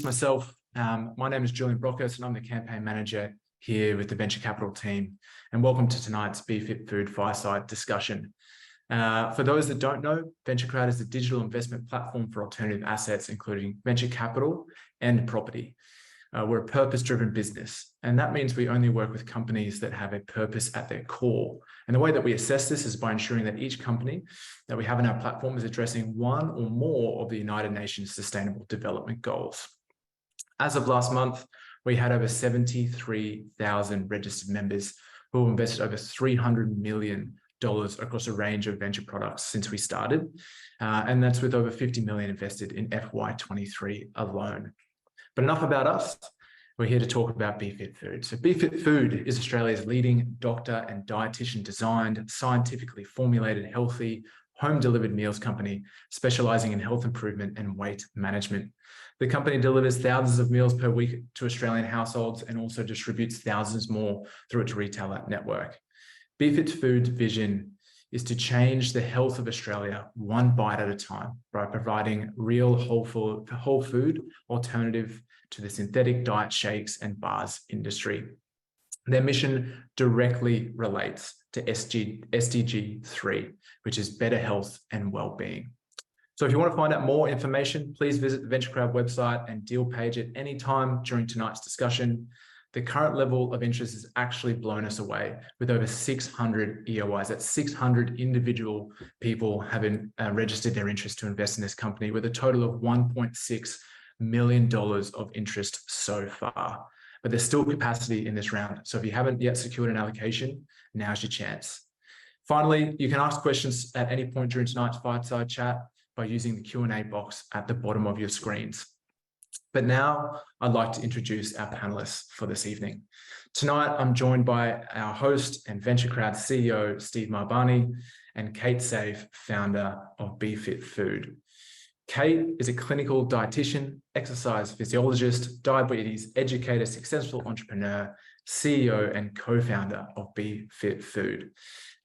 myself. My name is Julian Brockos and I'm the campaign manager here with the Venture Capital team. And welcome to tonight's BeFit Food Fireside discussion. For those that don't know, VentureCrowd is a digital investment platform for alternative assets, including venture capital and property. We're a purpose-driven business, and that means we only work with companies that have a purpose at their core. And the way that we assess this is by ensuring that each company that we have in our platform is addressing one or more of the United Nations Sustainable Development Goals. As of last month, we had over 73,000 registered members who have invested over $300 million across a range of venture products since we started. And that's with over 50 million invested in FY23 alone. But enough about us. We're here to talk about BeFit Food. So BeFit Food is Australia's leading doctor and dietitian designed, scientifically formulated, healthy, home-delivered meals company specializing in health improvement and weight management. The company delivers thousands of meals per week to Australian households and also distributes thousands more through its retailer network. BeFit Food's vision is to change the health of Australia one bite at a time by providing real whole food alternative to the synthetic diet shakes and bars industry. Their mission directly relates to SDG 3, which is better health and well-being. So if you want to find out more information, please visit the VentureCrowd website and deal page at any time during tonight's discussion. The current level of interest has actually blown us away with over 600 EOIs. That's 600 individual people having registered their interest to invest in this company with a total of $1.6 million of interest so far. But there's still capacity in this round. So if you haven't yet secured an allocation, now's your chance. Finally, you can ask questions at any point during tonight's fireside chat by using the Q&A box at the bottom of your screens. But now I'd like to introduce our panelists for this evening. Tonight, I'm joined by our host and VentureCrowd CEO, Steve Marbani, and Kate Safe, founder of BeFit Food. Kate is a clinical dietitian, exercise physiologist, diabetes educator, successful entrepreneur, CEO and co-founder of BeFit Food.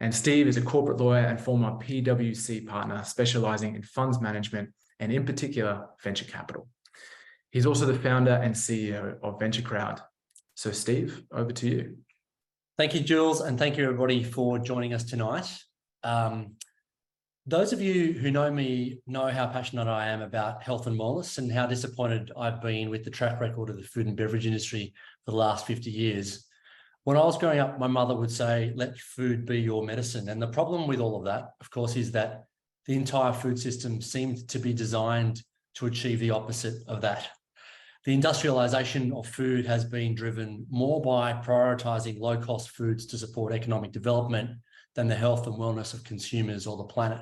And Steve is a corporate lawyer and former PwC partner specializing in funds management and in particular, venture capital. He's also the founder and CEO of VentureCrowd. So Steve, over to you. Thank you, Jules, and thank you everybody for joining us tonight. Those of you who know me know how passionate I am about health and wellness and how disappointed I've been with the track record of the food and beverage industry for the last 50 years. When I was growing up, my mother would say, let food be your medicine. And the problem with all of that, of course, is that the entire food system seemed to be designed to achieve the opposite of that. The industrialization of food has been driven more by prioritizing low-cost foods to support economic development than the health and wellness of consumers or the planet.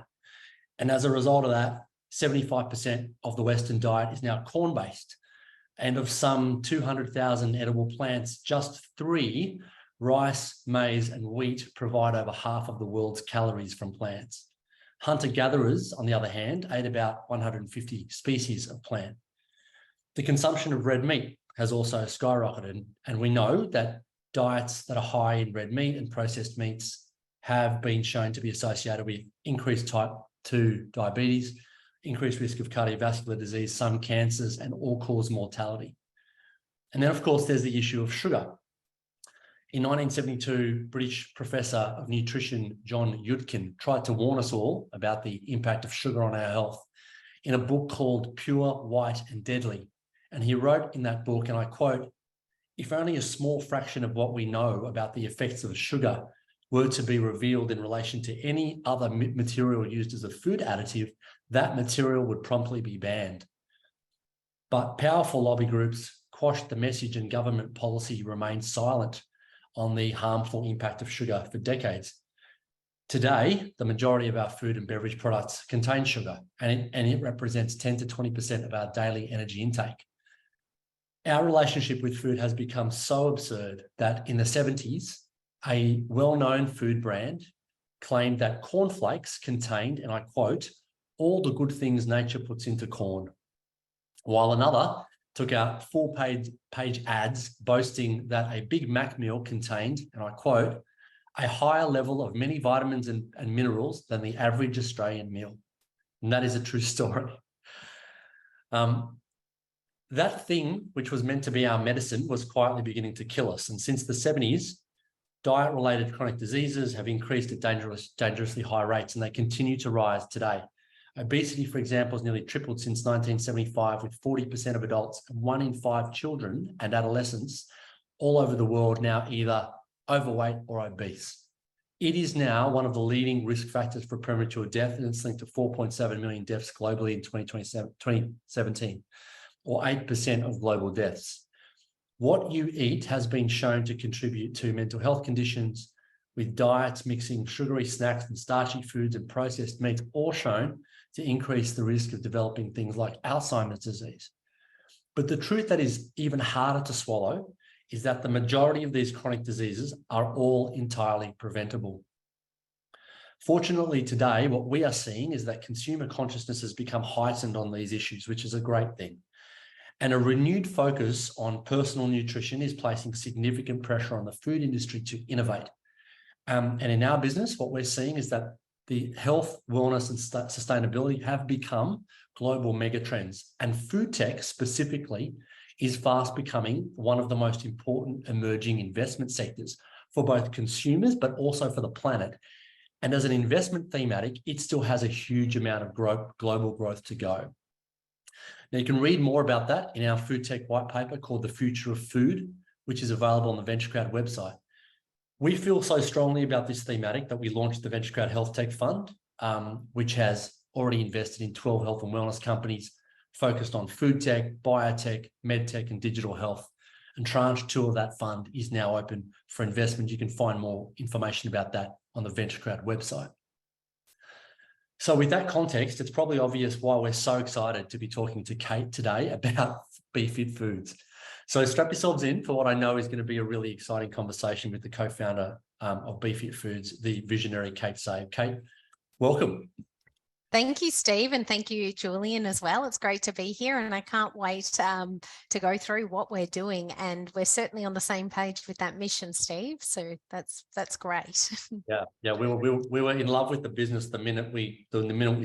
And as a result of that, 75% of the Western diet is now corn-based. And of some 200,000 edible plants, just 3, rice, maize, and wheat, provide over half of the world's calories from plants. Hunter-gatherers, on the other hand, ate about 150 species of plant. The consumption of red meat has also skyrocketed, and we know that diets that are high in red meat and processed meats have been shown to be associated with increased type 2 diabetes, increased risk of cardiovascular disease, some cancers, and all-cause mortality. And then, of course, there's the issue of sugar. In 1972, British professor of nutrition John Yudkin tried to warn us all about the impact of sugar on our health in a book called Pure, White and Deadly. And he wrote in that book, and I quote, "If only a small fraction of what we know about the effects of sugar were to be revealed in relation to any other material used as a food additive, that material would promptly be banned." But powerful lobby groups quashed the message and government policy remained silent on the harmful impact of sugar for decades. Today, the majority of our food and beverage products contain sugar, and it represents 10 to 20% of our daily energy intake. Our relationship with food has become so absurd that in the 70s, a well-known food brand claimed that cornflakes contained, and I quote, "all the good things nature puts into corn," while another took out full-page ads boasting that a Big Mac meal contained, and I quote, "a higher level of many vitamins and minerals than the average Australian meal." And that is a true story. that thing, which was meant to be our medicine, was quietly beginning to kill us. And since the 70s, diet-related chronic diseases have increased at dangerously high rates, and they continue to rise today. Obesity, for example, has nearly tripled since 1975, with 40% of adults and 1 in 5 children and adolescents all over the world now either overweight or obese. It is now one of the leading risk factors for premature death, and it's linked to 4.7 million deaths globally in 2017, or 8% of global deaths. What you eat has been shown to contribute to mental health conditions, with diets mixing sugary snacks and starchy foods and processed meats all shown to increase the risk of developing things like Alzheimer's disease. But the truth that is even harder to swallow is that the majority of these chronic diseases are all entirely preventable. Fortunately, today, what we are seeing is that consumer consciousness has become heightened on these issues, which is a great thing. And a renewed focus on personal nutrition is placing significant pressure on the food industry to innovate. And in our business, what we're seeing is that the health, wellness, and sustainability have become global megatrends. And food tech specifically is fast becoming one of the most important emerging investment sectors for both consumers, but also for the planet. And as an investment thematic, it still has a huge amount of global growth to go. Now, you can read more about that in our food tech white paper called The Future of Food, which is available on the VentureCrowd website. We feel so strongly about this thematic that we launched the VentureCrowd Health Tech Fund, which has already invested in 12 health and wellness companies focused on food tech, biotech, medtech, and digital health. And tranche 2 of that fund is now open for investment. You can find more information about that on the VentureCrowd website. So with that context, it's probably obvious why we're so excited to be talking to Kate today about BeFit Foods. So strap yourselves in for what I know is going to be a really exciting conversation with the co-founder of BeFit Foods, the visionary Kate Save. Kate, welcome. Thank you, Steve, and thank you, Julian, as well. It's great to be here, and I can't wait to go through what we're doing. And we're certainly on the same page with that mission, Steve. So that's great. Yeah, we were in love with the business the minute we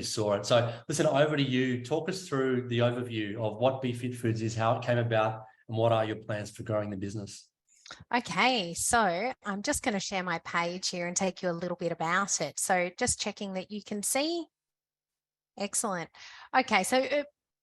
saw it. So listen, over to you. Talk us through the overview of what BeFit Foods is, how it came about, and what are your plans for growing the business? Okay, so I'm just going to share my page here and take you a little bit about it. So just checking that you can see. Excellent. Okay, so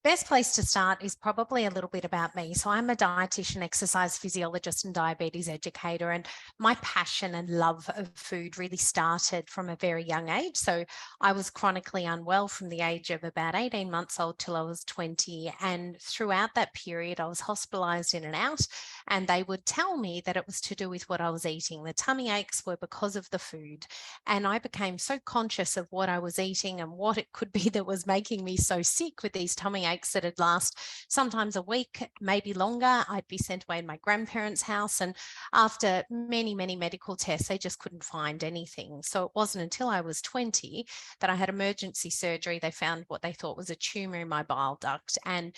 best place to start is probably a little bit about me. So I'm a dietitian, exercise physiologist, and diabetes educator, and my passion and love of food really started from a very young age. So I was chronically unwell from the age of about 18 months old till I was 20. And throughout that period, I was hospitalized in and out, and they would tell me that it was to do with what I was eating. The tummy aches were because of the food. And I became so conscious of what I was eating and what it could be that was making me so sick with these tummy aches that'd last sometimes a week, maybe longer. I'd be sent away to my grandparents' house, and after many, many medical tests, they just couldn't find anything. So it wasn't until I was 20 that I had emergency surgery. They found what they thought was a tumor in my bile duct, and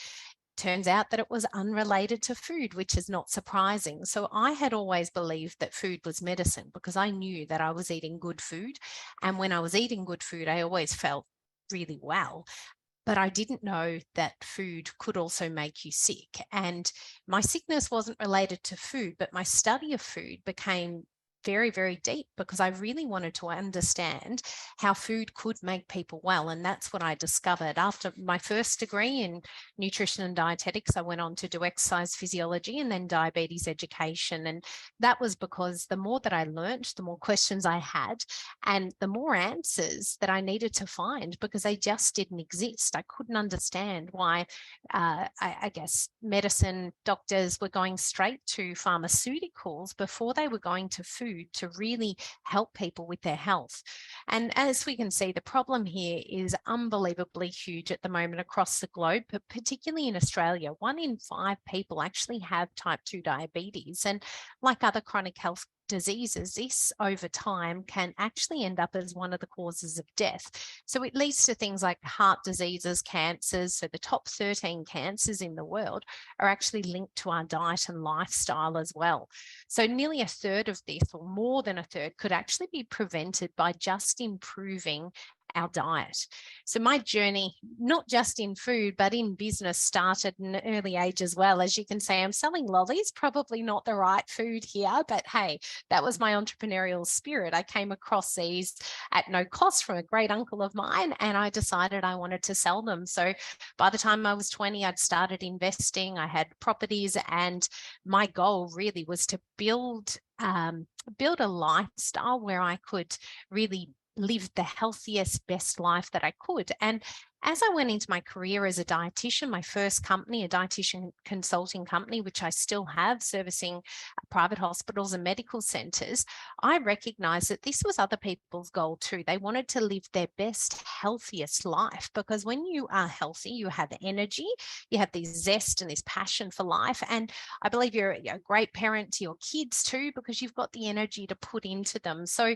turns out that it was unrelated to food, which is not surprising. So I had always believed that food was medicine because I knew that I was eating good food. And when I was eating good food, I always felt really well. But I didn't know that food could also make you sick. And my sickness wasn't related to food, but my study of food became very, very deep because I really wanted to understand how food could make people well. And that's what I discovered. After my first degree in nutrition and dietetics, I went on to do exercise physiology and then diabetes education. And that was because the more that I learned, the more questions I had and the more answers that I needed to find because they just didn't exist. I couldn't understand why, I guess, medicine doctors were going straight to pharmaceuticals before they were going to food to really help people with their health. And as we can see, the problem here is unbelievably huge at the moment across the globe, but particularly in Australia. 1 in 5 people actually have type 2 diabetes. And like other chronic health diseases, this over time can actually end up as one of the causes of death. So it leads to things like heart diseases, cancers. So the top 13 cancers in the world are actually linked to our diet and lifestyle as well. So nearly a third of this, or more than a third, could actually be prevented by just improving our diet. So my journey, not just in food, but in business, started in an early age as well. As you can see, I'm selling lollies, probably not the right food here, but hey, that was my entrepreneurial spirit. I came across these at no cost from a great uncle of mine, and I decided I wanted to sell them. So by the time I was 20, I'd started investing, I had properties, and my goal really was to build a lifestyle where I could really live the healthiest, best life that I could. And as I went into my career as a dietitian, my first company, a dietitian consulting company, which I still have, servicing private hospitals and medical centers, I recognized that this was other people's goal too. They wanted to live their best, healthiest life, because when you are healthy, you have energy, you have this zest and this passion for life. And I believe you're a great parent to your kids too, because you've got the energy to put into them. So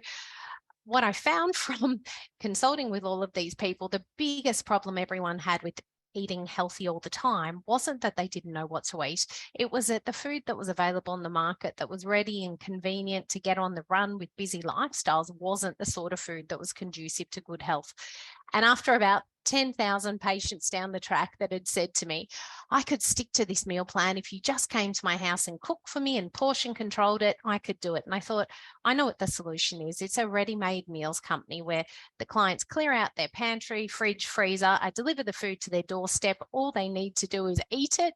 what I found from consulting with all of these people, the biggest problem everyone had with eating healthy all the time wasn't that they didn't know what to eat. It was that the food that was available in the market that was ready and convenient to get on the run with busy lifestyles wasn't the sort of food that was conducive to good health. And after about 10,000 patients down the track that had said to me, I could stick to this meal plan. If you just came to my house and cooked for me and portion controlled it, I could do it. And I thought, I know what the solution is. It's a ready-made meals company where the clients clear out their pantry, fridge, freezer. I deliver the food to their doorstep. All they need to do is eat it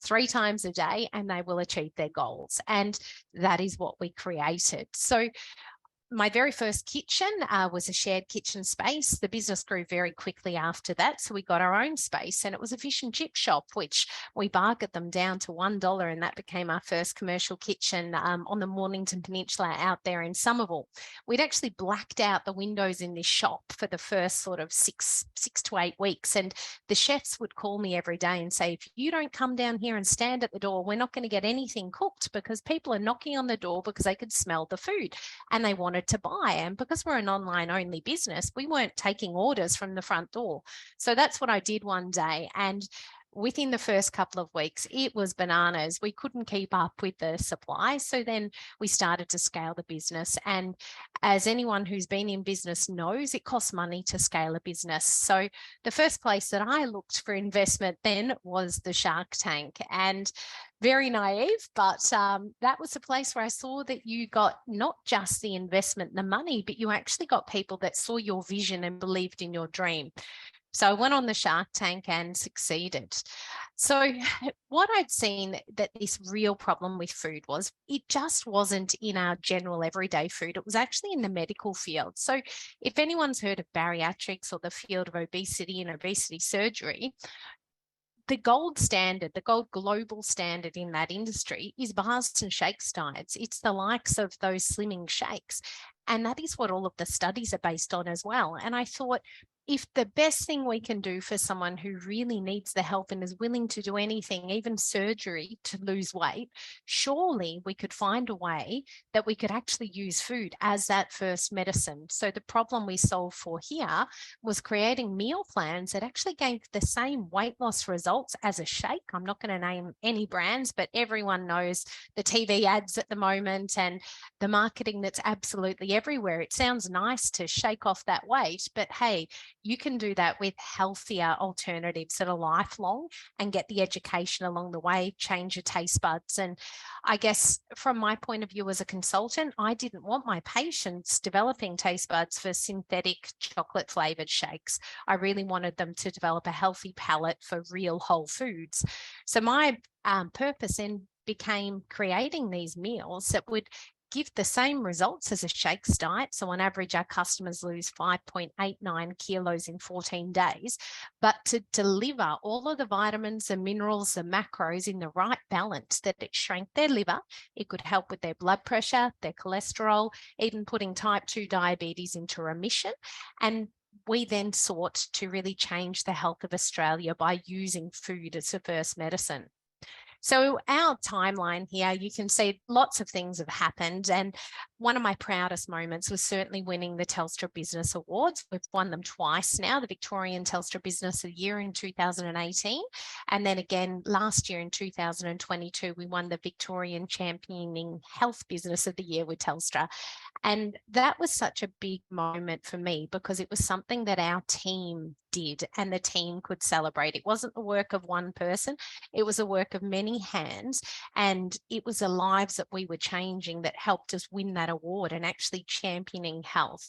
3 times a day and they will achieve their goals. And that is what we created. So my very first kitchen was a shared kitchen space. The business grew very quickly after that. So we got our own space, and it was a fish and chip shop, which we bargained them down to $1. And that became our first commercial kitchen on the Mornington Peninsula out there in Somerville. We'd actually blacked out the windows in this shop for the first sort of six to 8 weeks. And the chefs would call me every day and say, if you don't come down here and stand at the door, we're not going to get anything cooked, because people are knocking on the door because they could smell the food and they wanted to buy. And because we're an online only business, we weren't taking orders from the front door. So that's what I did one day. And within the first couple of weeks, it was bananas. We couldn't keep up with the supply. So then we started to scale the business. And as anyone who's been in business knows, it costs money to scale a business. So the first place that I looked for investment then was the Shark Tank. And very naive, but that was a place where I saw that you got not just the investment and the money, but you actually got people that saw your vision and believed in your dream. So I went on the Shark Tank and succeeded. So what I'd seen that this real problem with food was, it just wasn't in our general everyday food. It was actually in the medical field. So if anyone's heard of bariatrics or the field of obesity and obesity surgery, the gold standard, the gold global standard in that industry is bars and shakes diets. It's the likes of those slimming shakes. And that is what all of the studies are based on as well. And I thought, if the best thing we can do for someone who really needs the help and is willing to do anything, even surgery, to lose weight, surely we could find a way that we could actually use food as that first medicine. So the problem we solved for here was creating meal plans that actually gave the same weight loss results as a shake. I'm not going to name any brands, but everyone knows the TV ads at the moment and the marketing that's absolutely everywhere. It sounds nice to shake off that weight, but hey, you can do that with healthier alternatives that are lifelong and get the education along the way, change your taste buds. And I guess from my point of view as a consultant, I didn't want my patients developing taste buds for synthetic chocolate flavored shakes. I really wanted them to develop a healthy palate for real whole foods. So my purpose then became creating these meals that would give the same results as a shakes diet. So on average, our customers lose 5.89 kilos in 14 days, but to deliver all of the vitamins, the minerals, the macros in the right balance, that it shrank their liver, it could help with their blood pressure, their cholesterol, even putting type 2 diabetes into remission. And we then sought to really change the health of Australia by using food as the first medicine. So our timeline here, you can see lots of things have happened. And one of my proudest moments was certainly winning the Telstra Business Awards. We've won them twice now, the Victorian Telstra Business of the Year in 2018. And then again, last year in 2022, we won the Victorian Championing Health Business of the Year with Telstra. And that was such a big moment for me because it was something that our team did and the team could celebrate. It wasn't the work of one person, it was the work of many hands. And it was the lives that we were changing that helped us win that award and actually championing health.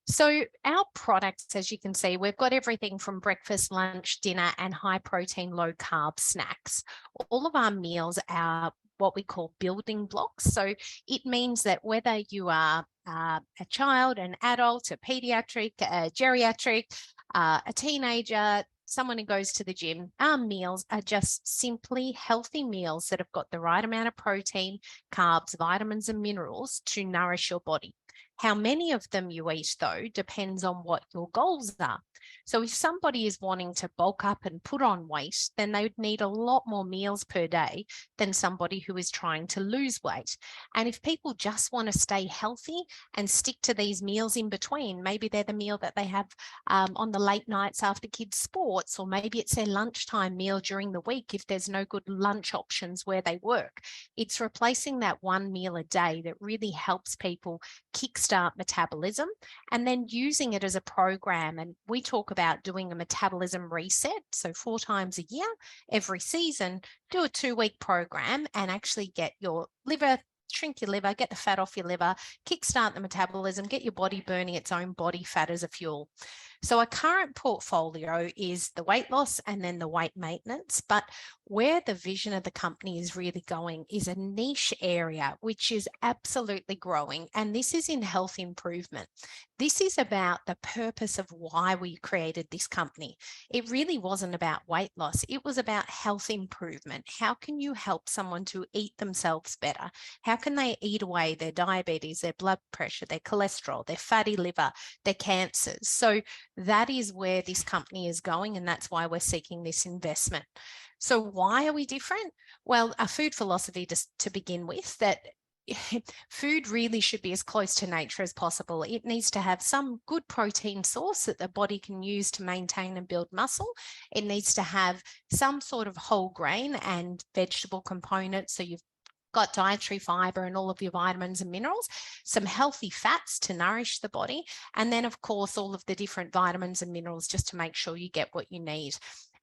So our products, as you can see, we've got everything from breakfast, lunch, dinner, and high protein, low carb snacks. All of our meals are what we call building blocks. So it means that whether you are a child, an adult, a pediatric, a geriatric, a teenager, someone who goes to the gym, our meals are just simply healthy meals that have got the right amount of protein, carbs, vitamins, and minerals to nourish your body. How many of them you eat, though, depends on what your goals are. So if somebody is wanting to bulk up and put on weight, then they would need a lot more meals per day than somebody who is trying to lose weight. And if people just want to stay healthy and stick to these meals in between, maybe they're the meal that they have on the late nights after kids' sports, or maybe it's their lunchtime meal during the week if there's no good lunch options where they work. It's replacing that one meal a day that really helps people kickstart metabolism and then using it as a program. And we talk about doing a metabolism reset. So 4 times a year, every season, do a 2-week program and actually get your liver, shrink your liver, get the fat off your liver, kickstart the metabolism, get your body burning its own body fat as a fuel. So our current portfolio is the weight loss and then the weight maintenance, but where the vision of the company is really going is a niche area, which is absolutely growing. And this is in health improvement. This is about the purpose of why we created this company. It really wasn't about weight loss. It was about health improvement. How can you help someone to eat themselves better? How can they eat away their diabetes, their blood pressure, their cholesterol, their fatty liver, their cancers? So that is where this company is going, and that's why we're seeking this investment. So why are we different? Well, our food philosophy, just to begin with, that food really should be as close to nature as possible. It needs to have some good protein source that the body can use to maintain and build muscle. It needs to have some sort of whole grain and vegetable components. So you've got dietary fiber and all of your vitamins and minerals, some healthy fats to nourish the body, and then, of course, all of the different vitamins and minerals just to make sure you get what you need.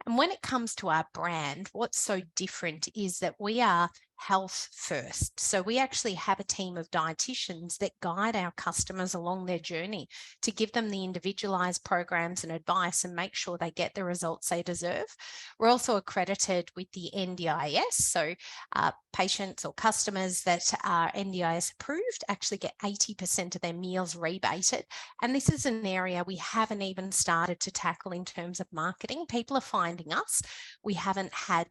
And when it comes to our brand, what's so different is that we are health first. So we actually have a team of dietitians that guide our customers along their journey to give them the individualized programs and advice and make sure they get the results they deserve. We're also accredited with the NDIS. So patients or customers that are NDIS approved actually get 80% of their meals rebated. And this is an area we haven't even started to tackle in terms of marketing. People are finding us. We haven't had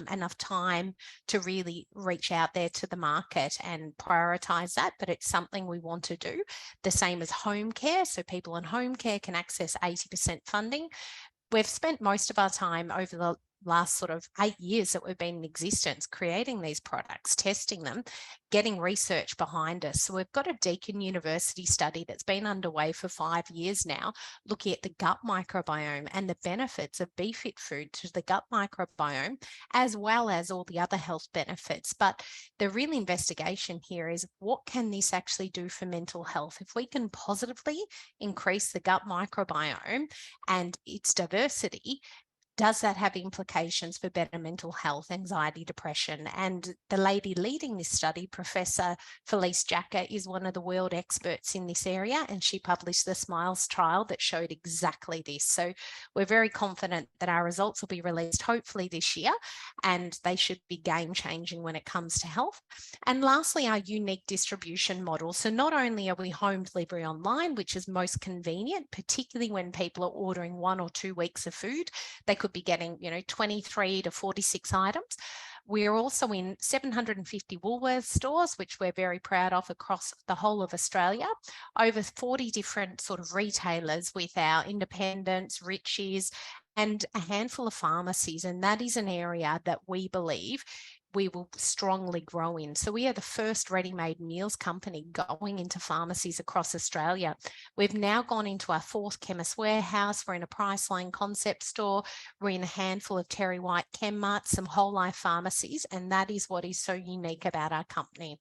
enough time to really reach out there to the market and prioritize that, but it's something we want to do. The same as home care. So people in home care can access 80% funding. We've spent most of our time over the last sort of 8 years that we've been in existence creating these products, testing them, getting research behind us. So we've got a Deakin University study that's been underway for 5 years now, looking at the gut microbiome and the benefits of BeFit food to the gut microbiome, as well as all the other health benefits. But the real investigation here is, what can this actually do for mental health? If we can positively increase the gut microbiome and its diversity, does that have implications for better mental health, anxiety, depression? And the lady leading this study, Professor Felice Jacka, is one of the world experts in this area, and she published the SMILES trial that showed exactly this. So we're very confident that our results will be released hopefully this year, and they should be game-changing when it comes to health. And lastly, our unique distribution model. So not only are we home delivery online, which is most convenient, particularly when people are ordering 1 or 2 weeks of food, they could be getting, 23 to 46 items. We're also in 750 Woolworths stores, which we're very proud of across the whole of Australia, over 40 different sort of retailers with our independents, Richies, and a handful of pharmacies. And that is an area that we believe we will strongly grow in. So we are the first ready-made meals company going into pharmacies across Australia. We've now gone into our 4th Chemist Warehouse. We're in a Priceline concept store. We're in a handful of Terry White Chemmarts, some whole life pharmacies, and that is what is so unique about our company.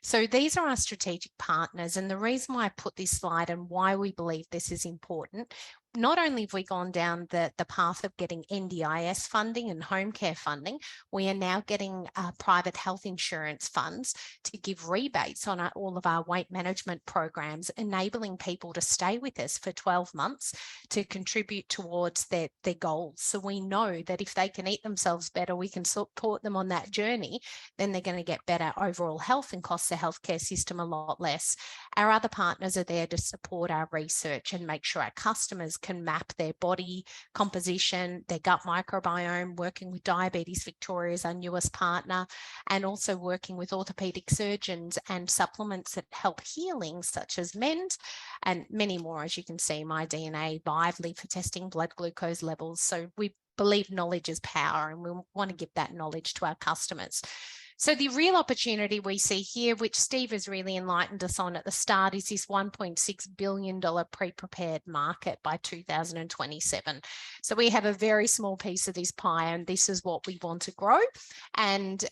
So these are our strategic partners, and the reason why I put this slide and why we believe this is important, not only have we gone down the path of getting NDIS funding and home care funding, we are now getting private health insurance funds to give rebates on all of our weight management programs, enabling people to stay with us for 12 months to contribute towards their goals. So we know that if they can eat themselves better, we can support them on that journey, then they're going to get better overall health and cost the healthcare system a lot less. Our other partners are there to support our research and make sure our customers can map their body composition, their gut microbiome, working with Diabetes Victoria as our newest partner, and also working with orthopedic surgeons and supplements that help healing, such as MEND, and many more, as you can see, My DNA, Lively for testing blood glucose levels. So we believe knowledge is power, and we want to give that knowledge to our customers. So the real opportunity we see here, which Steve has really enlightened us on at the start, is this $1.6 billion pre-prepared market by 2027. So we have a very small piece of this pie, and this is what we want to grow. And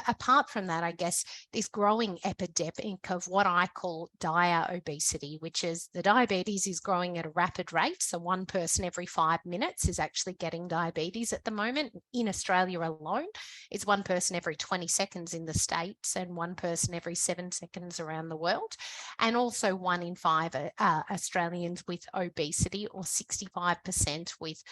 apart from that, I guess this growing epidemic of what I call dire obesity, which is the diabetes is growing at a rapid rate. So 1 person every 5 minutes is actually getting diabetes at the moment. In Australia alone, it's 1 person every 20 seconds in the States and 1 person every 7 seconds around the world. And also 1 in 5 Australians with obesity, or 65% with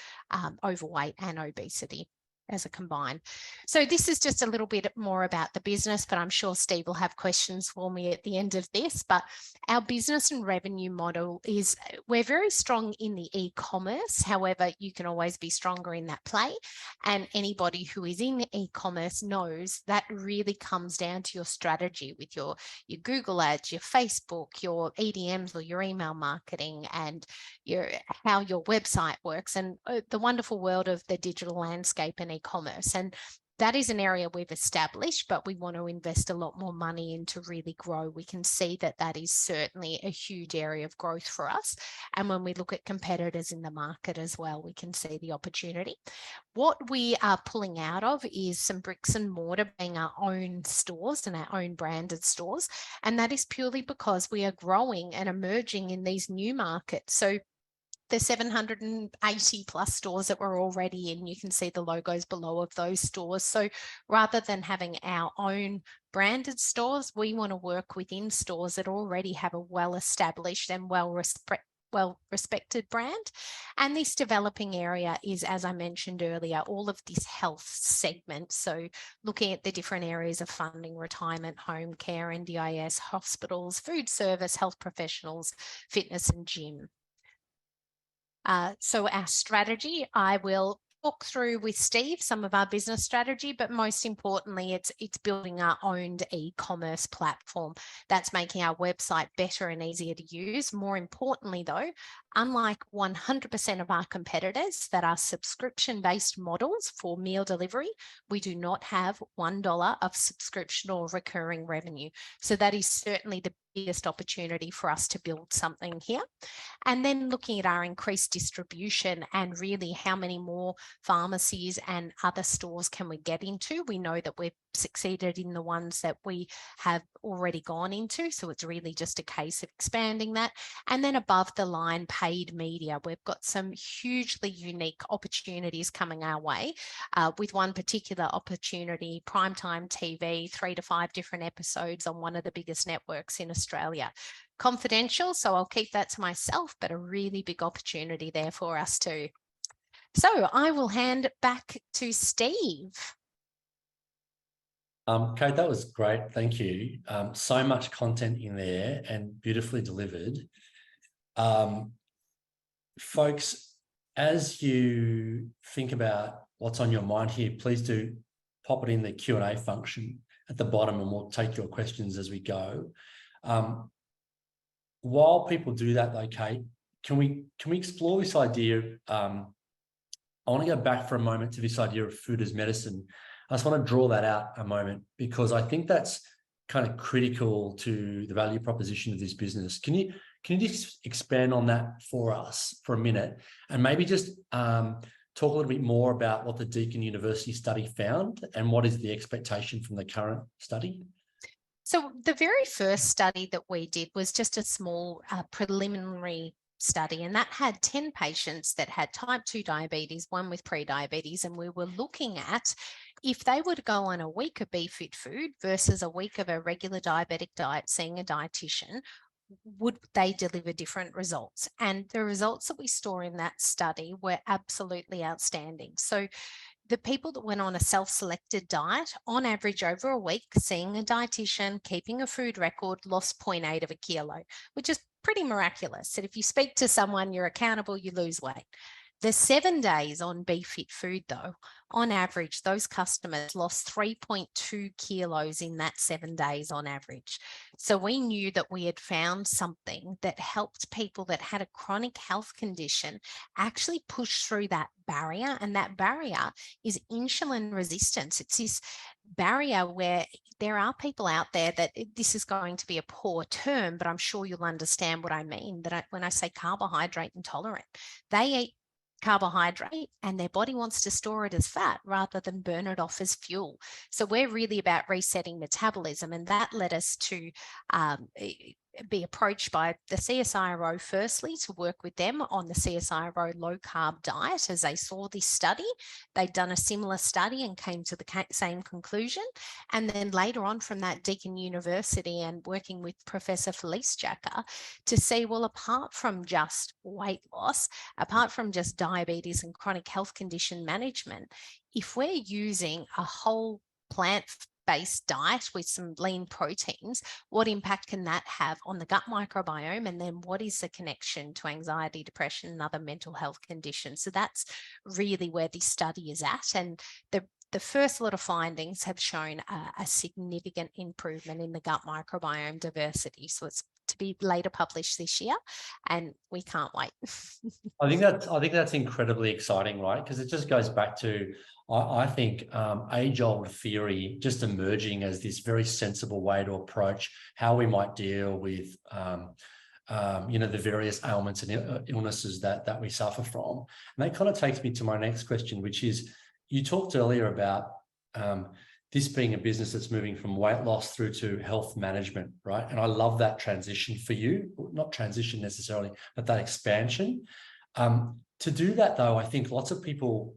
overweight and obesity as a combined. So this is just a little bit more about the business, but I'm sure Steve will have questions for me at the end of this. But our business and revenue model is, we're very strong in the e-commerce. However, you can always be stronger in that play. And anybody who is in e-commerce knows that really comes down to your strategy with your Google ads, your Facebook, your EDMs or your email marketing, and how your website works, and the wonderful world of the digital landscape and e-commerce. And that is an area we've established, but we want to invest a lot more money in to really grow. We can see that that is certainly a huge area of growth for us. And when we look at competitors in the market as well, we can see the opportunity. What we are pulling out of is some bricks and mortar, being our own stores and our own branded stores. And that is purely because we are growing and emerging in these new markets. So the 780 plus stores that we're already in, you can see the logos below of those stores. So rather than having our own branded stores, we want to work within stores that already have a well-established and well-respected brand. And this developing area is, as I mentioned earlier, all of this health segment. So looking at the different areas of funding, retirement, home care, NDIS, hospitals, food service, health professionals, fitness and gym. So our strategy, I will talk through with Steve some of our business strategy, but most importantly, it's building our own e-commerce platform that's making our website better and easier to use. More importantly, though, unlike 100% of our competitors that are subscription-based models for meal delivery, we do not have $1 of subscription or recurring revenue. So that is certainly the biggest opportunity for us to build something here. And then looking at our increased distribution and really how many more pharmacies and other stores can we get into. We know that we've succeeded in the ones that we have already gone into. So it's really just a case of expanding that. And then above the line paid media, we've got some hugely unique opportunities coming our way, with one particular opportunity, primetime TV, 3 to 5 different episodes on one of the biggest networks in Australia. Confidential, so I'll keep that to myself, but a really big opportunity there for us too. So I will hand back to Steve. Kate, that was great. Thank you. So much content in there and beautifully delivered. Folks, as you think about what's on your mind here, please do pop it in the Q&A function at the bottom and we'll take your questions as we go. While people do that though, Kate, can we explore this idea? I want to go back for a moment to this idea of food as medicine. I just want to draw that out a moment because I think that's kind of critical to the value proposition of this business. Can you just expand on that for us for a minute and maybe just talk a little bit more about what the Deakin University study found and what is the expectation from the current study? So the very first study that we did was just a small preliminary study, and that had 10 patients that had type 2 diabetes, one with pre-diabetes, and we were looking at if they would go on a week of BeFit food versus a week of a regular diabetic diet, seeing a dietitian, would they deliver different results? And the results that we saw in that study were absolutely outstanding. So the people that went on a self-selected diet, on average over a week, seeing a dietitian, keeping a food record, lost 0.8 of a kilo, which is pretty miraculous. And if you speak to someone, you're accountable, you lose weight. The 7 days on BeFit food, though, on average, those customers lost 3.2 kilos in that 7 days on average. So we knew that we had found something that helped people that had a chronic health condition actually push through that barrier. And that barrier is insulin resistance. It's this barrier where there are people out there that this is going to be a poor term, but I'm sure you'll understand what I mean, that when I say carbohydrate intolerant, they eat carbohydrate and their body wants to store it as fat rather than burn it off as fuel. So we're really about resetting metabolism, and that led us to be approached by the CSIRO firstly to work with them on the CSIRO low carb diet. As they saw this study, they'd done a similar study and came to the same conclusion. And then later on from that, Deakin University and working with Professor Felice Jacker to see, well, apart from just weight loss, apart from just diabetes and chronic health condition management, if we're using a whole plant-based diet with some lean proteins, what impact can that have on the gut microbiome? And then what is the connection to anxiety, depression, and other mental health conditions? So that's really where this study is at. And the first lot of findings have shown a significant improvement in the gut microbiome diversity. So it's to be later published this year, and we can't wait. I think that's incredibly exciting, right? Because it just goes back to, I think, age-old theory just emerging as this very sensible way to approach how we might deal with, the various ailments and illnesses that we suffer from. And that kind of takes me to my next question, which is, you talked earlier about this being a business that's moving from weight loss through to health management, right? And I love that transition for you, not transition necessarily, but that expansion. To do that, though, I think lots of people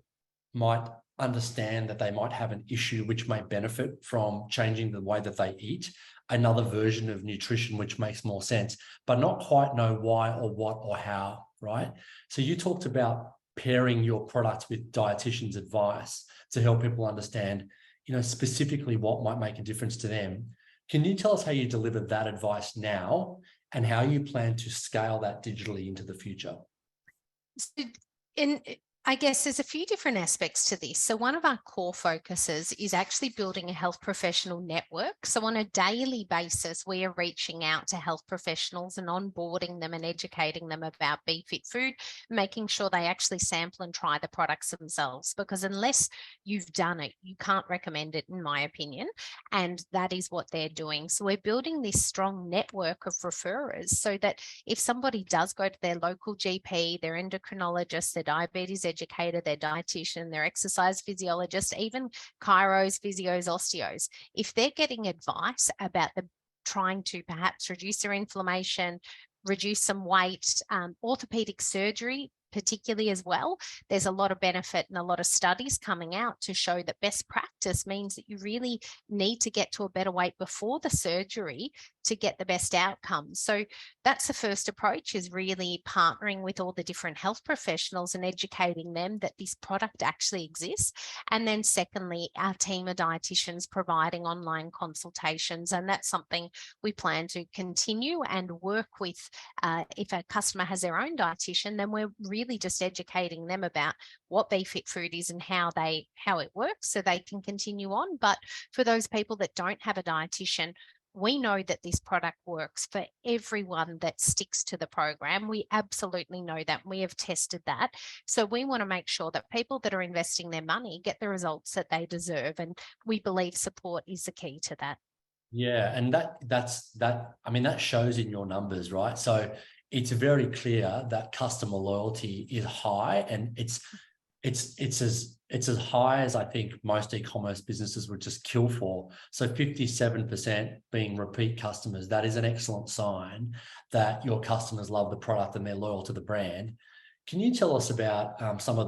might understand that they might have an issue which may benefit from changing the way that they eat, another version of nutrition which makes more sense, but not quite know why or what or how, right? So you talked about pairing your products with dietitians' advice to help people understand, specifically what might make a difference to them. Can you tell us how you deliver that advice now and how you plan to scale that digitally into the future? I guess there's a few different aspects to this. So one of our core focuses is actually building a health professional network. So on a daily basis, we are reaching out to health professionals and onboarding them and educating them about BeFit food, making sure they actually sample and try the products themselves, because unless you've done it, you can't recommend it, in my opinion. And that is what they're doing. So we're building this strong network of referrers so that if somebody does go to their local GP, their endocrinologist, their diabetes educator, their dietitian, their exercise physiologist, even chiros, physios, osteos, if they're getting advice about trying to perhaps reduce their inflammation, reduce some weight, orthopedic surgery, particularly as well, there's a lot of benefit and a lot of studies coming out to show that best practice means that you really need to get to a better weight before the surgery to get the best outcomes. So that's the first approach, is really partnering with all the different health professionals and educating them that this product actually exists. And then secondly, our team of dietitians providing online consultations. And that's something we plan to continue and work with. If a customer has their own dietitian, then we're really just educating them about what BeFit food is and how it works so they can continue on. But for those people that don't have a dietitian, we know that this product works for everyone that sticks to the program. We absolutely know that. We have tested that. So we want to make sure that people that are investing their money get the results that they deserve. And we believe support is the key to that. Yeah, and that shows in your numbers, right? So it's very clear that customer loyalty is high, and it's as high as I think most e-commerce businesses would just kill for. So 57% being repeat customers, that is an excellent sign that your customers love the product and they're loyal to the brand. Can you tell us about some of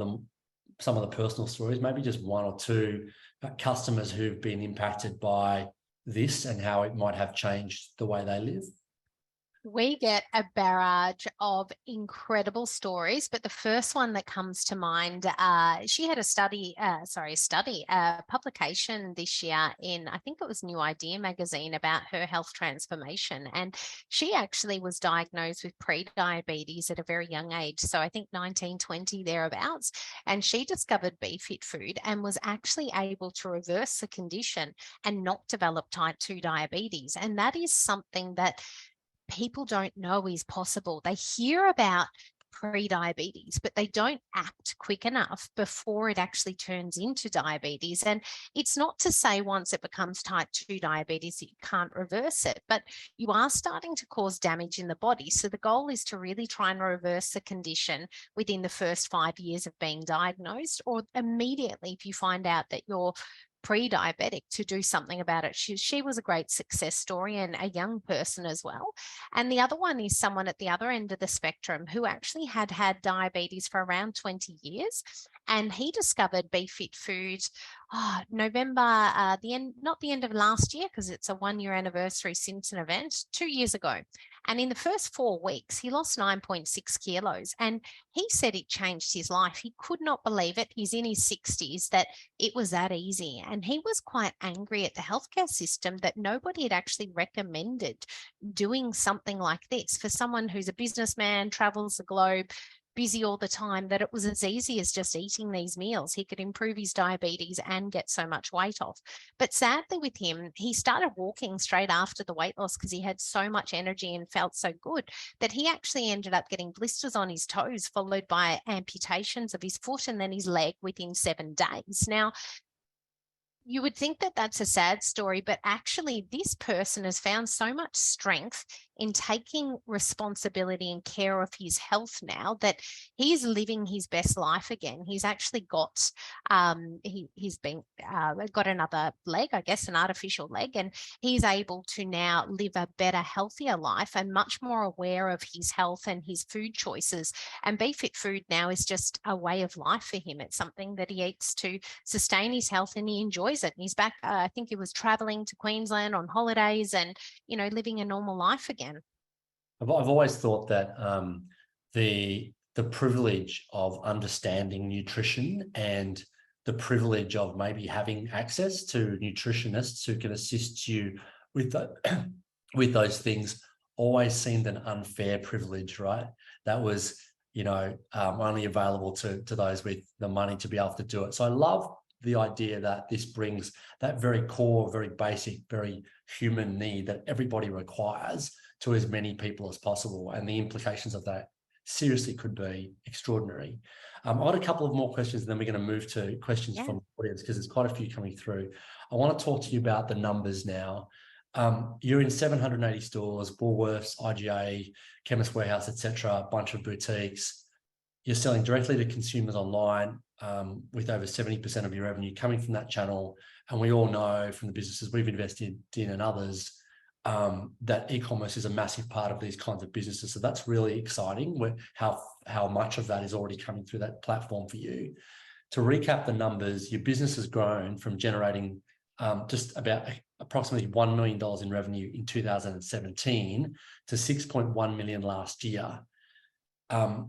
the personal stories, maybe just one or two customers who've been impacted by this and how it might have changed the way they live? We get a barrage of incredible stories, but the first one that comes to mind, she had a publication this year in, I think it was New Idea magazine, about her health transformation. And she actually was diagnosed with pre-diabetes at a very young age. So I think 19, 20 thereabouts. And she discovered BeFit Food and was actually able to reverse the condition and not develop type 2 diabetes. And that is something that people don't know is possible. They hear about pre-diabetes, but they don't act quick enough before it actually turns into diabetes. And it's not to say once it becomes type 2 diabetes that you can't reverse it, but you are starting to cause damage in the body. So the goal is to really try and reverse the condition within the first 5 years of being diagnosed, or immediately if you find out that you're pre-diabetic, to do something about it. She was a great success story, and a young person as well. And the other one is someone at the other end of the spectrum who actually had diabetes for around 20 years. And he discovered BeFit Food, November, not the end of last year, because it's a 1-year anniversary since an event, 2 years ago. And in the first 4 weeks, he lost 9.6 kilos. And he said it changed his life. He could not believe it. He's in his 60s, that it was that easy. And he was quite angry at the healthcare system that nobody had actually recommended doing something like this for someone who's a businessman, travels the globe, busy all the time, that it was as easy as just eating these meals. He could improve his diabetes and get so much weight off. But sadly with him, he started walking straight after the weight loss because he had so much energy and felt so good that he actually ended up getting blisters on his toes, followed by amputations of his foot and then his leg within 7 days. Now, you would think that that's a sad story, but actually this person has found so much strength in taking responsibility and care of his health now that he's living his best life again. He's actually got, he's got another leg, I guess, an artificial leg, and he's able to now live a better, healthier life and much more aware of his health and his food choices. And BeFit Food now is just a way of life for him. It's something that he eats to sustain his health, and he enjoys it. And he's back, I think he was traveling to Queensland on holidays and, living a normal life again. I've always thought that the privilege of understanding nutrition and the privilege of maybe having access to nutritionists who can assist you with those things always seemed an unfair privilege, right? That was, only available to those with the money to be able to do it. So I love the idea that this brings that very core, very basic, very human need that everybody requires to as many people as possible. And the implications of that seriously could be extraordinary. I've got a couple of more questions, and then we're going to move to questions from the audience because there's quite a few coming through. I want to talk to you about the numbers now. You're in 780 stores, Woolworths, IGA, Chemist Warehouse, etc., a bunch of boutiques. You're selling directly to consumers online, with over 70% of your revenue coming from that channel. And we all know from the businesses we've invested in and others that e-commerce is a massive part of these kinds of businesses. So that's really exciting, how much of that is already coming through that platform for you. To recap the numbers, your business has grown from generating just about approximately $1 million in revenue in 2017 to 6.1 million last year,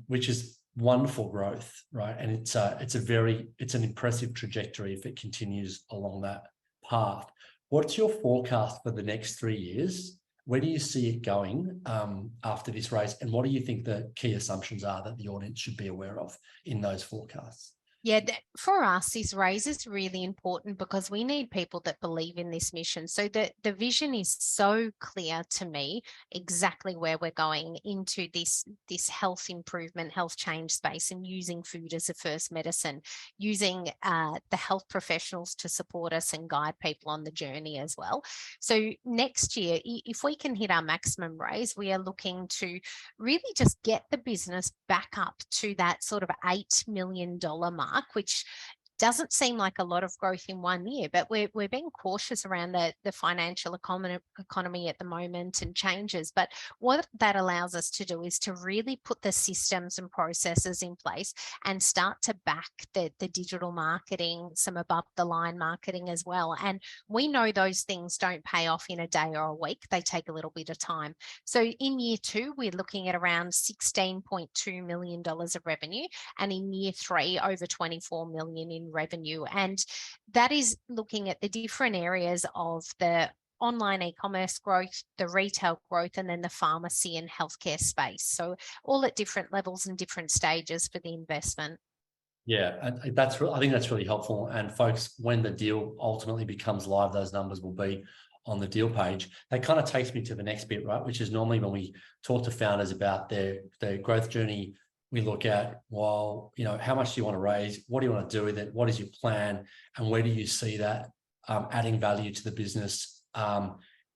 which is wonderful growth, right? And it's an impressive trajectory if it continues along that path. What's your forecast for the next 3 years? Where do you see it going after this race? And what do you think the key assumptions are that the audience should be aware of in those forecasts? Yeah, for us, this raise is really important because we need people that believe in this mission. So the vision is so clear to me, exactly where we're going into this health improvement, health change space, and using food as a first medicine, using the health professionals to support us and guide people on the journey as well. So next year, if we can hit our maximum raise, we are looking to really just get the business back up to that sort of $8 million mark, which doesn't seem like a lot of growth in 1 year, but we're being cautious around the financial economy at the moment and changes. But what that allows us to do is to really put the systems and processes in place and start to back the digital marketing, some above the line marketing as well. And we know those things don't pay off in a day or a week. They take a little bit of time. So in year 2, we're looking at around $16.2 million of revenue. And in year 3, over 24 million in revenue. And that is looking at the different areas of the online e-commerce growth, the retail growth, and then the pharmacy and healthcare space. So all at different levels and different stages for the investment. Yeah, and I think that's really helpful. And folks, when the deal ultimately becomes live, those numbers will be on the deal page. That kind of takes me to the next bit, right? Which is normally when we talk to founders about their growth journey, we look at, well, how much do you want to raise? What do you want to do with it? What is your plan? And where do you see that adding value to the business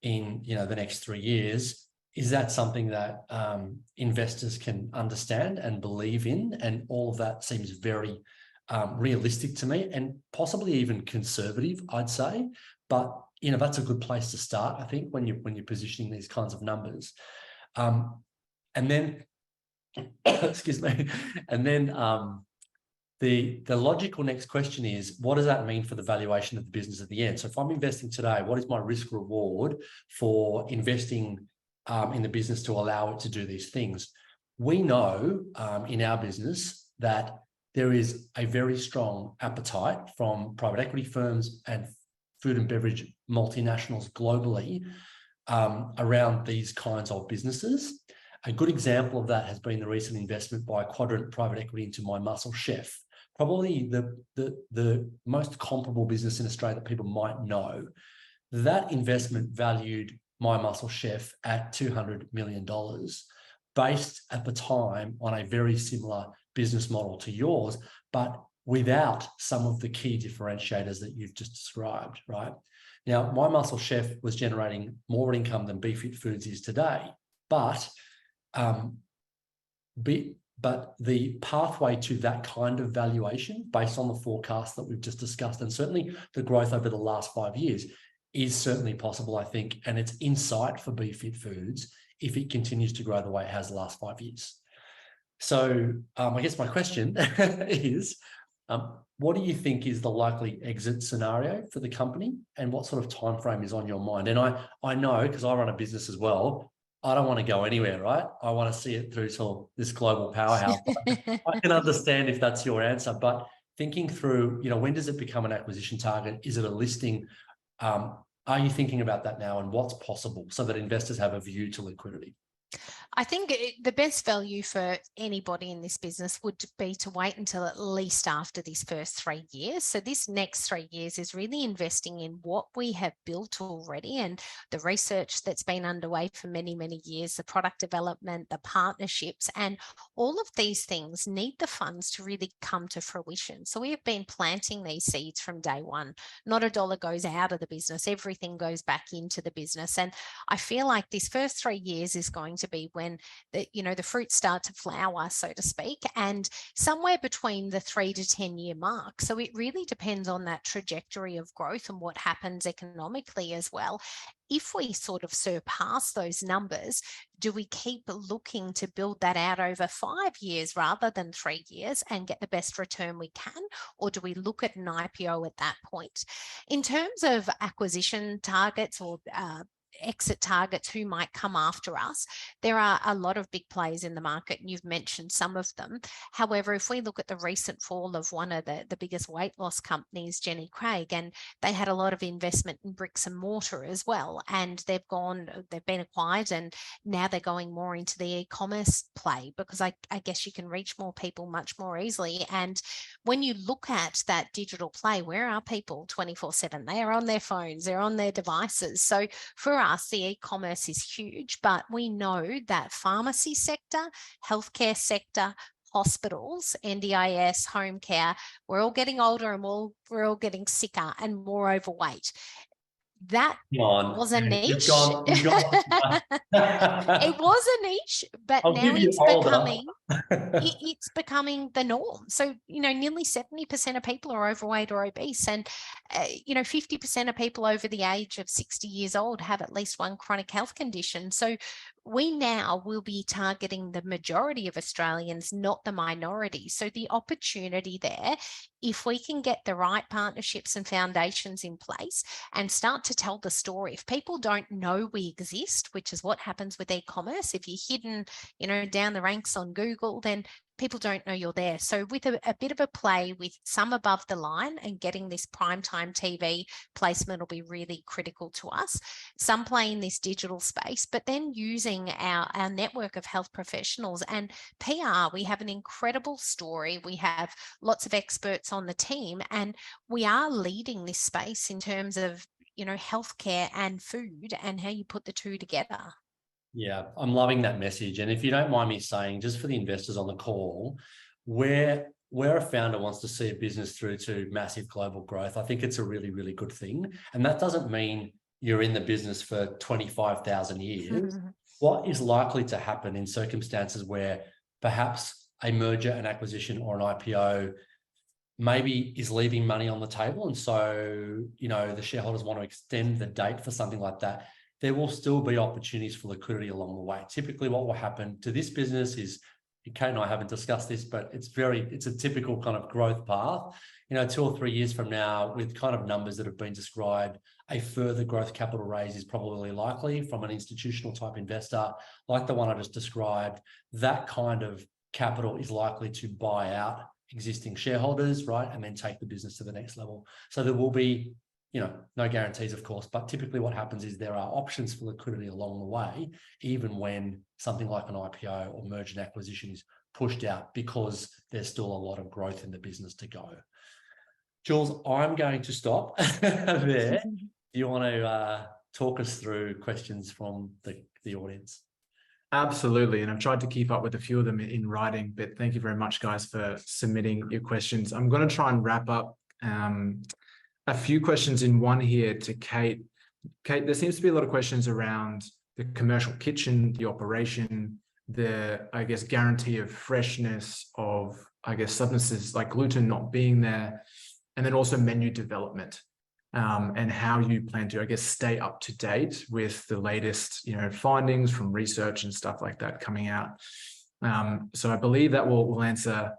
in the next 3 years? Is that something that investors can understand and believe in? And all of that seems very realistic to me, and possibly even conservative, I'd say. But that's a good place to start, I think, when you're positioning these kinds of numbers. And then excuse me. And then the logical next question is, what does that mean for the valuation of the business at the end? So if I'm investing today, what is my risk reward for investing in the business to allow it to do these things? We know in our business that there is a very strong appetite from private equity firms and food and beverage multinationals globally around these kinds of businesses. A good example of that has been the recent investment by Quadrant Private Equity into My Muscle Chef, probably the most comparable business in Australia that people might know. That investment valued My Muscle Chef at $200 million, based at the time on a very similar business model to yours, but without some of the key differentiators that you've just described, right? Now, My Muscle Chef was generating more income than BeFit Foods is today, but the pathway to that kind of valuation, based on the forecast that we've just discussed, and certainly the growth over the last 5 years, is certainly possible, I think, and it's in sight for BeFit Foods if it continues to grow the way it has the last 5 years. So I guess my question is, what do you think is the likely exit scenario for the company, and what sort of time frame is on your mind? And I know, because I run a business as well, I don't want to go anywhere, right? I want to see it through to this global powerhouse. I can understand if that's your answer, but thinking through, when does it become an acquisition target? Is it a listing? Are you thinking about that now, and what's possible so that investors have a view to liquidity? I think the best value for anybody in this business would be to wait until at least after these first 3 years. So this next 3 years is really investing in what we have built already, and the research that's been underway for many, many years, the product development, the partnerships, and all of these things need the funds to really come to fruition. So we have been planting these seeds from day one. Not a dollar goes out of the business. Everything goes back into the business. And I feel like this first 3 years is going to be when the fruits start to flower, so to speak, and somewhere between the 3 to 10 year mark. So it really depends on that trajectory of growth and what happens economically as well. If we sort of surpass those numbers, do we keep looking to build that out over 5 years rather than 3 years and get the best return we can? Or do we look at an IPO at that point? In terms of acquisition targets or exit targets who might come after us. There are a lot of big players in the market, and you've mentioned some of them. However, if we look at the recent fall of one of the biggest weight loss companies, Jenny Craig, and they had a lot of investment in bricks and mortar as well, and they've been acquired, and now they're going more into the e-commerce play, because I guess you can reach more people much more easily. And when you look at that digital play, where are people 24/7? They are on their phones, they're on their devices. So for us, the e-commerce is huge, but we know that pharmacy sector, healthcare sector, hospitals, NDIS, home care, we're all getting older, and we're all getting sicker and more overweight. That was a niche. It was a niche, but now it's becoming the norm. So, nearly 70% of people are overweight or obese, and 50% of people over the age of 60 years old have at least one chronic health condition. So we now will be targeting the majority of Australians, not the minority. So the opportunity there, if we can get the right partnerships and foundations in place and start to tell the story, if people don't know we exist, which is what happens with e-commerce, if you're hidden, down the ranks on Google, then people don't know you're there. So with a bit of a play with some above the line, and getting this primetime TV placement will be really critical to us. Some play in this digital space, but then using our network of health professionals and PR. We have an incredible story. We have lots of experts on the team, and we are leading this space in terms of, healthcare and food, and how you put the two together. Yeah, I'm loving that message. And if you don't mind me saying, just for the investors on the call, where a founder wants to see a business through to massive global growth, I think it's a really, really good thing. And that doesn't mean you're in the business for 25,000 years. What is likely to happen in circumstances where perhaps a merger and acquisition or an IPO maybe is leaving money on the table, and so, the shareholders want to extend the date for something like that, there will still be opportunities for liquidity along the way. Typically what will happen to this business is, Kate and I haven't discussed this, but it's a typical kind of growth path. 2 or 3 years from now, with kind of numbers that have been described, a further growth capital raise is probably likely from an institutional type investor, like the one I just described. That kind of capital is likely to buy out existing shareholders, right? And then take the business to the next level. So there will be, no guarantees, of course, but typically what happens is there are options for liquidity along the way, even when something like an IPO or merger and acquisition is pushed out, because there's still a lot of growth in the business to go. Jules, I'm going to stop there. Do you want to talk us through questions from the audience? Absolutely. And I've tried to keep up with a few of them in writing, but thank you very much, guys, for submitting your questions. I'm going to try and wrap up a few questions in one here to Kate. Kate, there seems to be a lot of questions around the commercial kitchen, the operation, the, guarantee of freshness of, substances like gluten not being there, and then also menu development, and how you plan to, stay up to date with the latest, findings from research and stuff like that coming out. So I believe that will answer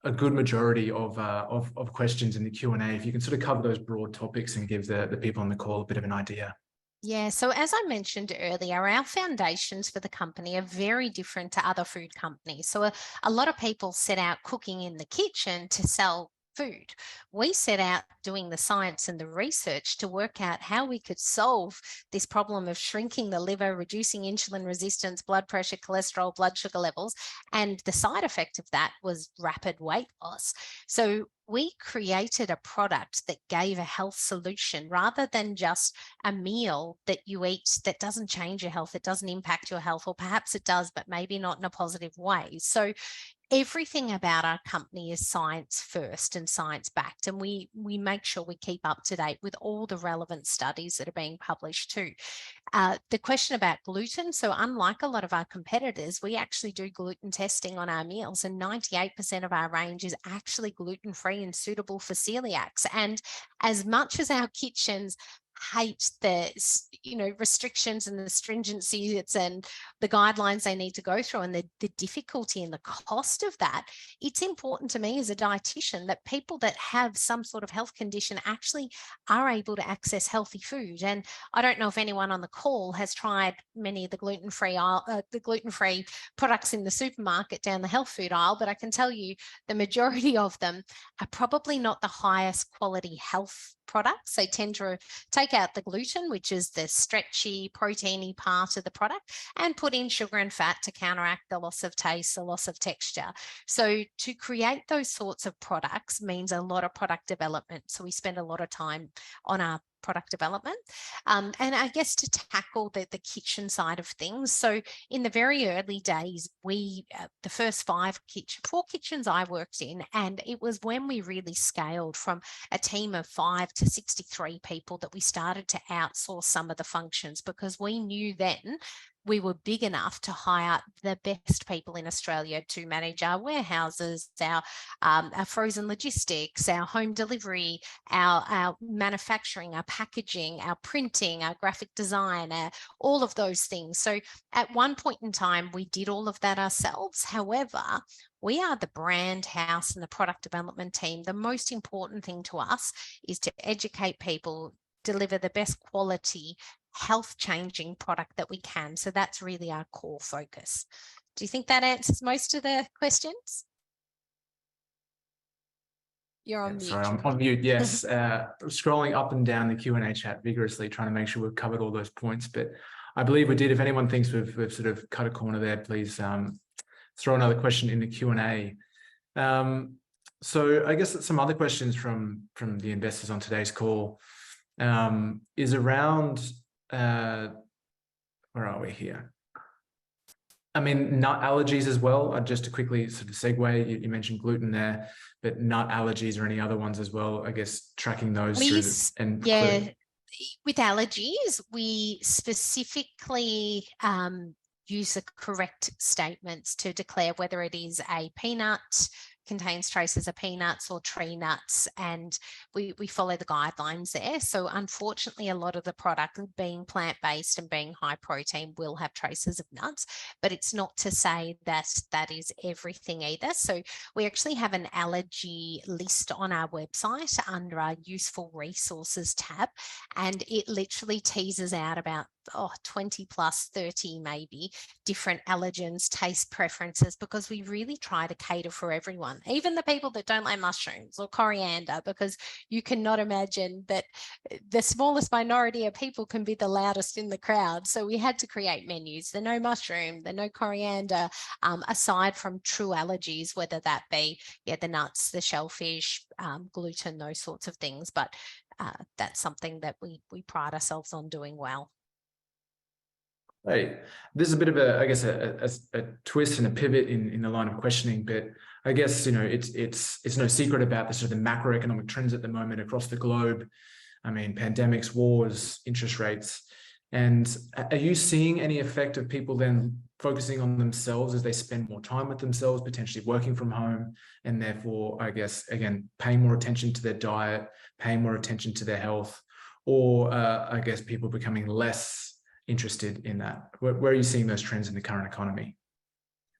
a good majority of questions in the Q&A. If you can sort of cover those broad topics and give the people on the call a bit of an idea. Yeah, so as I mentioned earlier, our foundations for the company are very different to other food companies. So a lot of people set out cooking in the kitchen to sell food. We set out doing the science and the research to work out how we could solve this problem of shrinking the liver, reducing insulin resistance, blood pressure, cholesterol, blood sugar levels. And the side effect of that was rapid weight loss. So we created a product that gave a health solution rather than just a meal that you eat that doesn't change your health, it doesn't impact your health, or perhaps it does, but maybe not in a positive way. So everything about our company is science first and science backed, and we make sure we keep up to date with all the relevant studies that are being published too. The question about gluten, so unlike a lot of our competitors, we actually do gluten testing on our meals, and 98% of our range is actually gluten-free and suitable for celiacs. And as much as our kitchens hate the, restrictions and the stringencies and the guidelines they need to go through and the difficulty and the cost of that. It's important to me as a dietitian that people that have some sort of health condition actually are able to access healthy food. And I don't know if anyone on the call has tried many of the gluten-free products in the supermarket down the health food aisle, but I can tell you the majority of them are probably not the highest quality health products. They tend to take out the gluten, which is the stretchy, proteiny part of the product, and put in sugar and fat to counteract the loss of taste, the loss of texture. So to create those sorts of products means a lot of product development. So we spend a lot of time on our product development. And I guess to tackle the kitchen side of things. So in the very early days, the first four kitchens I worked in, and it was when we really scaled from a team of 5 to 63 people that we started to outsource some of the functions, because we knew then we were big enough to hire the best people in Australia to manage our warehouses, our frozen logistics, our home delivery, our manufacturing, our packaging, our printing, our graphic design, all of those things. So at one point in time, we did all of that ourselves. However, we are the brand house and the product development team. The most important thing to us is to educate people, deliver the best quality, health-changing product that we can. So that's really our core focus. Do you think that answers most of the questions? You're on mute. Sorry, I'm on mute. Yes, scrolling up and down the Q&A chat vigorously, trying to make sure we've covered all those points. But I believe we did. If anyone thinks we've sort of cut a corner there, please throw another question in the Q&A. So I guess some other questions from the investors on today's call is around. Where are we here? I mean, nut allergies as well. Just to quickly sort of segue, you mentioned gluten there, but nut allergies or any other ones as well. I guess tracking those with allergies, we specifically use the correct statements to declare whether it is a peanut, contains traces of peanuts or tree nuts, and we follow the guidelines there. So unfortunately, a lot of the product being plant-based and being high protein will have traces of nuts, but it's not to say that that is everything either. So we actually have an allergy list on our website under our useful resources tab, and it literally teases out about 20 plus 30 maybe different allergens, taste preferences, because we really try to cater for everyone, even the people that don't like mushrooms or coriander, because you cannot imagine that the smallest minority of people can be the loudest in the crowd. So we had to create menus, the no mushroom, the no coriander, aside from true allergies, whether that be the nuts, the shellfish, gluten, those sorts of things. But that's something that we pride ourselves on doing well. Right. This is a bit of a twist and a pivot in the line of questioning, but I guess, it's no secret about the sort of the macroeconomic trends at the moment across the globe. I mean, pandemics, wars, interest rates. And are you seeing any effect of people then focusing on themselves as they spend more time with themselves, potentially working from home, and therefore, I guess, again, paying more attention to their diet, paying more attention to their health, or I guess people becoming less interested in that? Where are you seeing those trends in the current economy?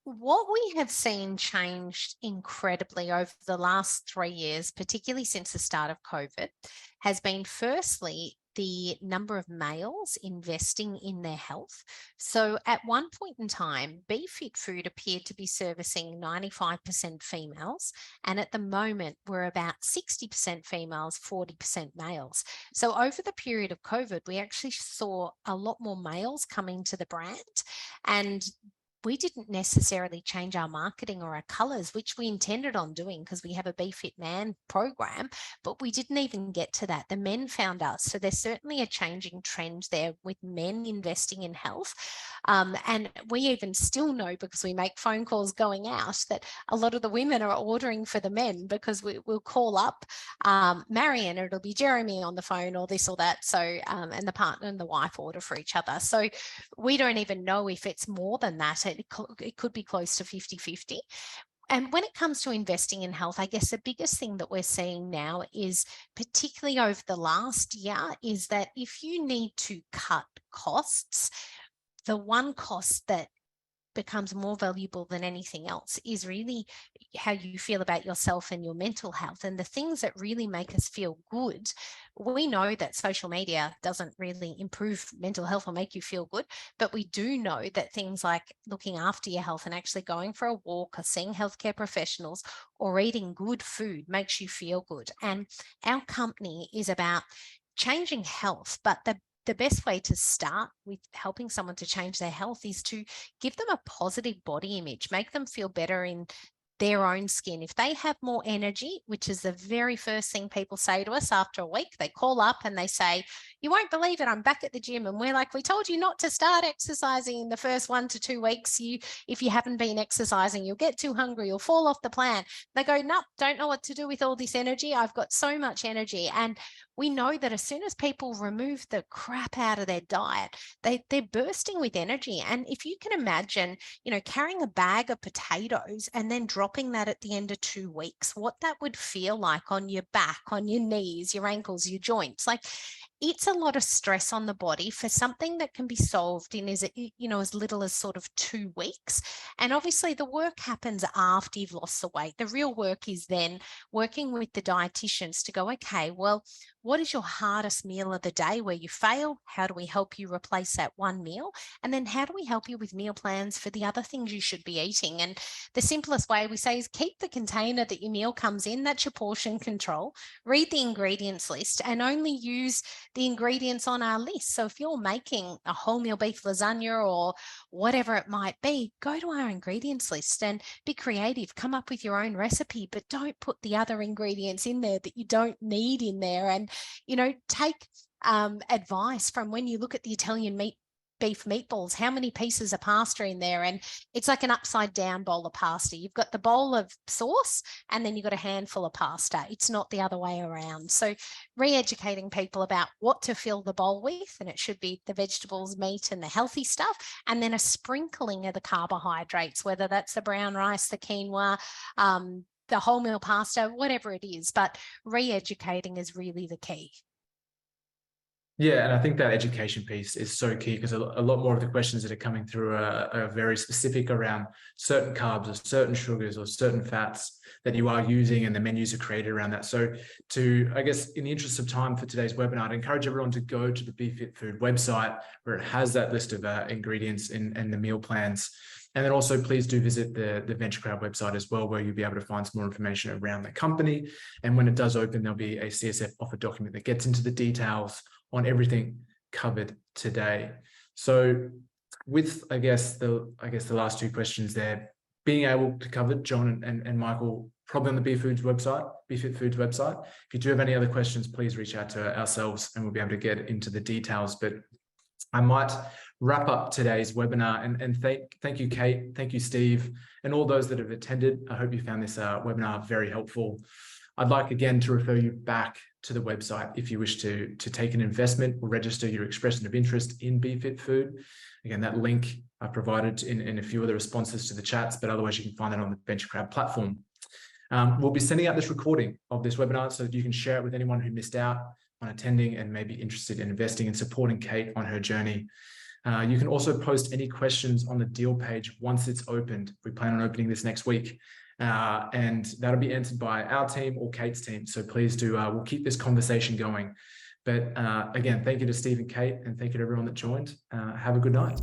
What we have seen changed incredibly over the last 3 years, particularly since the start of COVID, has been firstly the number of males investing in their health. So at one point in time, BeFit Food appeared to be servicing 95% females. And at the moment, we're about 60% females, 40% males. So over the period of COVID, we actually saw a lot more males coming to the brand. And we didn't necessarily change our marketing or our colors, which we intended on doing because we have a BeFit Man program, but we didn't even get to that. The men found us. So there's certainly a changing trend there with men investing in health. And we even still know, because we make phone calls going out, that a lot of the women are ordering for the men, because we'll call up Marion, it'll be Jeremy on the phone or this or that. So, and the partner and the wife order for each other. So we don't even know if it's more than that. It could be close to 50-50. And when it comes to investing in health, I guess the biggest thing that we're seeing now is, particularly over the last year, is that if you need to cut costs, the one cost that becomes more valuable than anything else is really how you feel about yourself and your mental health, and the things that really make us feel good. We know that social media doesn't really improve mental health or make you feel good, but we do know that things like looking after your health and actually going for a walk or seeing healthcare professionals or eating good food makes you feel good. And our company is about changing health, but the best way to start with helping someone to change their health is to give them a positive body image, make them feel better in their own skin. If they have more energy, which is the very first thing people say to us after a week, they call up and they say, "You won't believe it, I'm back at the gym." And we're like, "We told you not to start exercising in the first 1 to 2 weeks. If you haven't been exercising, you'll get too hungry, you'll fall off the plan." They go, "Nope, don't know what to do with all this energy. I've got so much energy." And we know that as soon as people remove the crap out of their diet, they're bursting with energy. And if you can imagine, carrying a bag of potatoes and then dropping that at the end of 2 weeks, what that would feel like on your back, on your knees, your ankles, your joints. Like, it's a lot of stress on the body for something that can be solved in as little as sort of 2 weeks. And obviously the work happens after you've lost the weight. The real work is then working with the dietitians to go, okay, well, what is your hardest meal of the day where you fail? How do we help you replace that one meal? And then how do we help you with meal plans for the other things you should be eating? And the simplest way we say is keep the container that your meal comes in. That's your portion control. Read the ingredients list and only use the ingredients on our list. So if you're making a wholemeal beef lasagna or whatever it might be, go to our ingredients list and be creative. Come up with your own recipe, but don't put the other ingredients in there that you don't need in there. And take advice from when you look at the Italian beef meatballs, how many pieces of pasta in there? And it's like an upside down bowl of pasta. You've got the bowl of sauce and then you've got a handful of pasta. It's not the other way around. So re-educating people about what to fill the bowl with, and it should be the vegetables, meat, and the healthy stuff, and then a sprinkling of the carbohydrates, whether that's the brown rice, the quinoa, the wholemeal pasta, whatever it is. But re-educating is really the key. Yeah, and I think that education piece is so key, because a lot more of the questions that are coming through are very specific around certain carbs or certain sugars or certain fats that you are using, and the menus are created around that. So I guess, in the interest of time for today's webinar, I'd encourage everyone to go to the Be Fit Food website, where it has that list of ingredients and the meal plans. And then also please do visit the VentureCrowd website as well, where you'll be able to find some more information around the company. And when it does open, there'll be a CSF offer document that gets into the details on everything covered today. So with, I guess the last two questions there, being able to cover John and Michael, probably on the Be Fit Foods website. If you do have any other questions, please reach out to ourselves and we'll be able to get into the details. But I might wrap up today's webinar and thank you, Kate, thank you, Steve, and all those that have attended. I hope you found this webinar very helpful. I'd like again to refer you back to the website if you wish to take an investment or register your expression of interest in Be Fit Food. Again, that link I provided in a few of the responses to the chats, but otherwise you can find it on the VentureCrowd platform. We'll be sending out this recording of this webinar so that you can share it with anyone who missed out on attending and may be interested in investing and supporting Kate on her journey. You can also post any questions on the deal page once it's opened. We plan on opening this next week. And that'll be answered by our team or Kate's team. So please do, we'll keep this conversation going. But again, thank you to Steve and Kate, and thank you to everyone that joined. Have a good night.